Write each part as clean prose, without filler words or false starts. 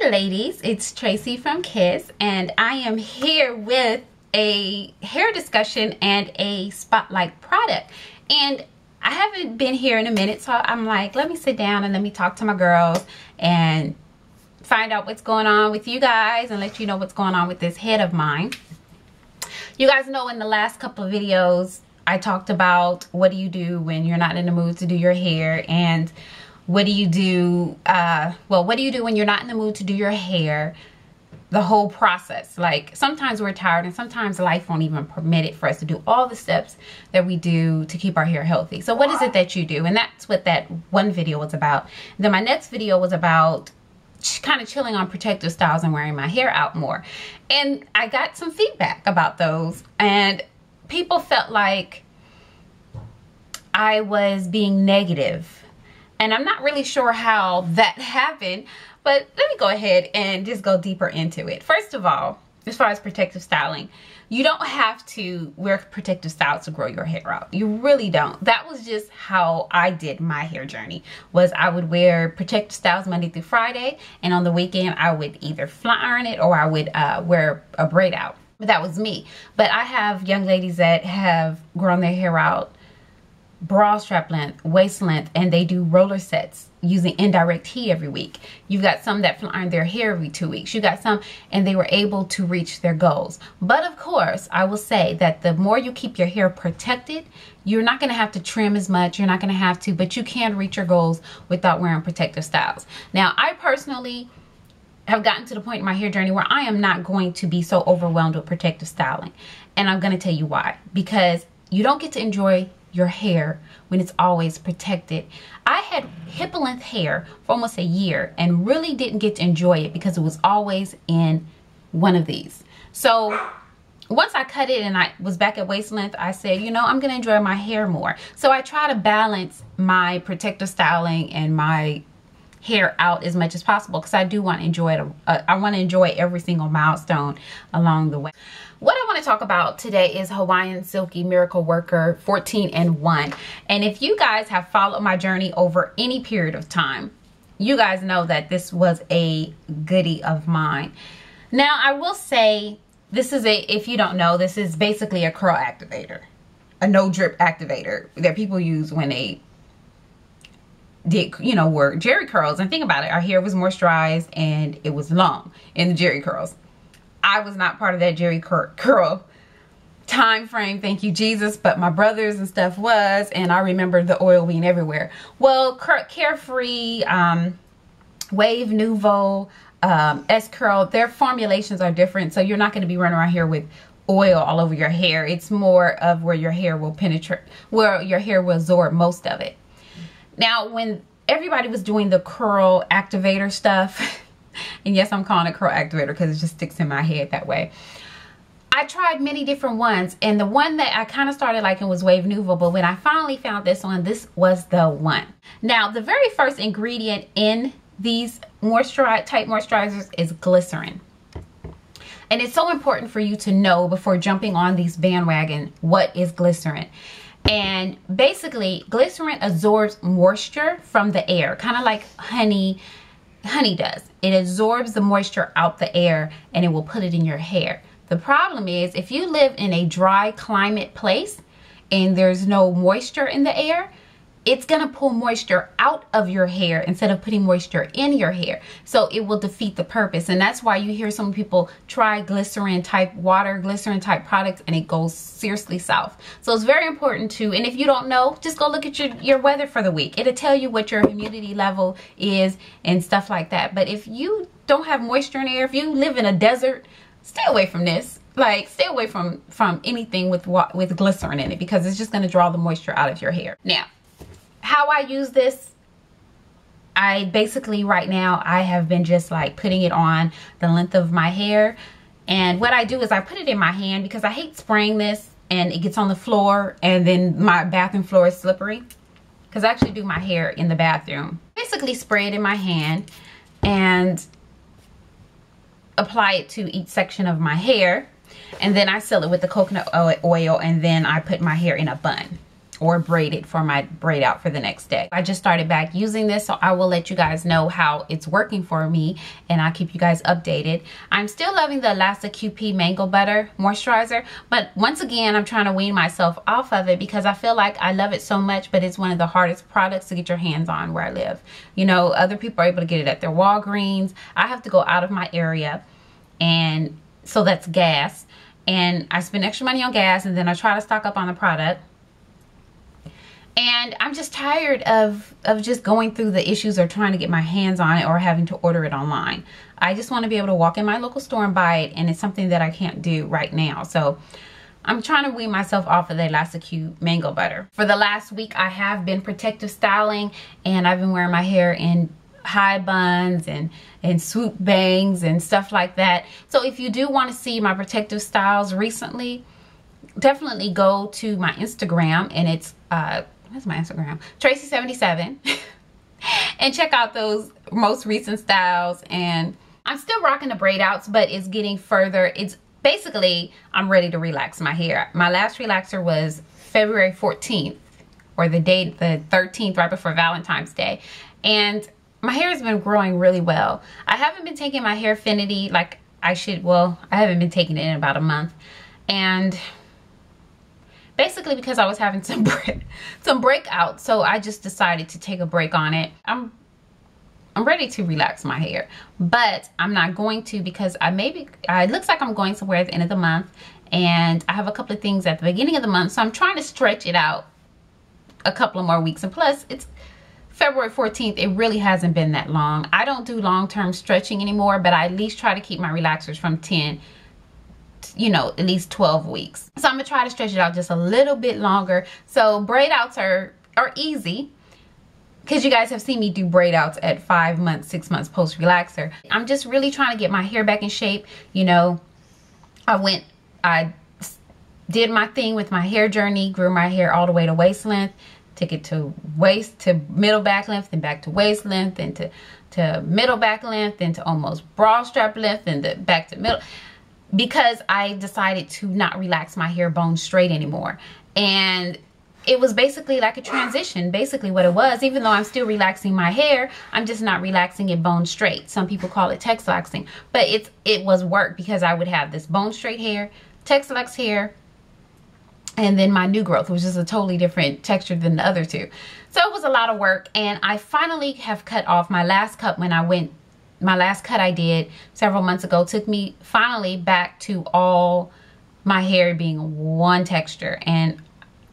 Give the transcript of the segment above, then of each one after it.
Hey ladies, it's Tracy from Kiss, and I am here with a hair discussion and a spotlight product. And I haven't been here in a minute, so I'm like, let me sit down and let me talk to my girls and find out what's going on with you guys and let you know what's going on with this head of mine. You guys know in the last couple of videos I talked about what do you do when you're not in the mood to do your hair, and what do you do, what do you do when you're not in the mood to do your hair, the whole process. Like, sometimes we're tired and sometimes life won't even permit it for us to do all the steps that we do to keep our hair healthy. So what is it that you do? And that's what that one video was about. Then my next video was about kind of chilling on protective styles and wearing my hair out more. And I got some feedback about those, and people felt like I was being negative. And I'm not really sure how that happened, but let me go ahead and just go deeper into it. First of all, as far as protective styling, you don't have to wear protective styles to grow your hair out. You really don't. That was just how I did my hair journey, was I would wear protective styles Monday through Friday, and on the weekend I would either flat iron it or I would wear a braid out. But that was me. But I have young ladies that have grown their hair out bra strap length, waist length, and they do roller sets using indirect heat every week. You've got some that flat iron their hair every 2 weeks. You got some, and they were able to reach their goals. But of course, I will say that the more you keep your hair protected, you're not going to have to trim as much. You're not going to have to, but you can reach your goals without wearing protective styles. Now, I personally have gotten to the point in my hair journey where I am not going to be so overwhelmed with protective styling. And I'm going to tell you why. Because you don't get to enjoy your hair when it's always protected. I had hip length hair for almost a year and really didn't get to enjoy it because it was always in one of these. So once I cut it and I was back at waist length, I said, you know, I'm gonna enjoy my hair more. So I try to balance my protective styling and my hair out as much as possible, because I do want to enjoy it. I want to enjoy every single milestone along the way. What I want to talk about today is Hawaiian Silky Miracle Worker 14-in-1. And if you guys have followed my journey over any period of time, you guys know that this was a goodie of mine. Now, I will say, this is if you don't know, this is basically a curl activator, a no drip activator that people use when they did, you know, were jerry curls. And think about it, our hair was moisturized and it was long in the jerry curls. I was not part of that jerry curl time frame, thank you Jesus, but my brothers and stuff was, and I remember the oil being everywhere. Well, Carefree, Wave Nouveau, S-Curl, their formulations are different, so you're not going to be running around here with oil all over your hair. It's more of where your hair will penetrate, where your hair will absorb most of it. Now, when everybody was doing the curl activator stuff, and yes, I'm calling it curl activator because it just sticks in my head that way, I tried many different ones, and the one that I kind of started liking was Wave Nouveau, but when I finally found this one, this was the one. Now, the very first ingredient in these type moisturizers is glycerin. And it's so important for you to know before jumping on these bandwagon, what is glycerin? And basically, glycerin absorbs moisture from the air, kind of like honey does. It absorbs the moisture out the air and it will put it in your hair. The problem is, if you live in a dry climate place and there's no moisture in the air, it's gonna pull moisture out of your hair instead of putting moisture in your hair. So it will defeat the purpose. And that's why you hear some people try glycerin type water, glycerin type products, and it goes seriously south. So it's very important to, and if you don't know, just go look at your weather for the week. It'll tell you what your humidity level is and stuff like that. But if you don't have moisture in the air, if you live in a desert, stay away from this. Like, stay away from anything with glycerin in it, because it's just gonna draw the moisture out of your hair. Now, how I use this, I basically right now I have been just like putting it on the length of my hair, and what I do is I put it in my hand because I hate spraying this and it gets on the floor and then my bathroom floor is slippery, because I actually do my hair in the bathroom. Basically spray it in my hand and apply it to each section of my hair, and then I seal it with the coconut oil, and then I put my hair in a bun. or braid it for my braid out for the next day. I just started back using this, so I will let you guys know how it's working for me, and I'll keep you guys updated. I'm still loving the Elastic QP Mango Butter Moisturizer, but once again, I'm trying to wean myself off of it because I feel like I love it so much, but it's one of the hardest products to get your hands on where I live. You know, other people are able to get it at their Walgreens. I have to go out of my area, and so that's gas, and I spend extra money on gas, and then I try to stock up on the product. And I'm just tired of just going through the issues or trying to get my hands on it or having to order it online. I just want to be able to walk in my local store and buy it, and it's something that I can't do right now. So I'm trying to wean myself off of the Elastic Q Mango Butter. For the last week, I have been protective styling, and I've been wearing my hair in high buns and swoop bangs and stuff like that. So if you do want to see my protective styles recently, definitely go to my Instagram, and it's what's my Instagram? Tracy77 and check out those most recent styles. And I'm still rocking the braid outs, but it's getting further. It's basically, I'm ready to relax my hair. My last relaxer was February 14th, or the 13th, right before Valentine's Day. And my hair has been growing really well. I haven't been taking my Hairfinity like I should. Well, I haven't been taking it in about a month. And basically because I was having some breakouts, so I just decided to take a break on it. I'm ready to relax my hair, but I'm not going to because it looks like I'm going somewhere at the end of the month, and I have a couple of things at the beginning of the month, so I'm trying to stretch it out a couple of more weeks. And plus, it's February 14th. It really hasn't been that long. I don't do long-term stretching anymore, but I at least try to keep my relaxers from 10, you know, at least 12 weeks. So I'm gonna try to stretch it out just a little bit longer. So braid outs are easy, because you guys have seen me do braid outs at 5 months, 6 months post relaxer. I'm just really trying to get my hair back in shape. You know, I did my thing with my hair journey, grew my hair all the way to waist length, took it to middle back length, then back to waist length, then to middle back length, then to almost bra strap length, and back to middle, because I decided to not relax my hair bone straight anymore. And it was basically like a transition, basically what it was. Even though I'm still relaxing my hair, I'm just not relaxing it bone straight. Some people call it texlaxing, but it was work, because I would have this bone straight hair, texlax hair, and then my new growth, which is a totally different texture than the other two. So it was a lot of work, and I finally have cut off my last cut. My last cut I did several months ago took me finally back to all my hair being one texture, and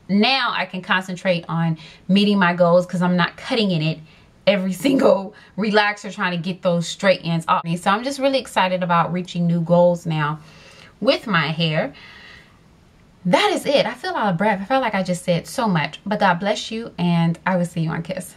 now I can concentrate on meeting my goals, because I'm not cutting in it every single relaxer trying to get those straight ends off me. So I'm just really excited about reaching new goals now with my hair. That is it. I feel out of breath. I felt like I just said so much, but God bless you, and I will see you on Kiss.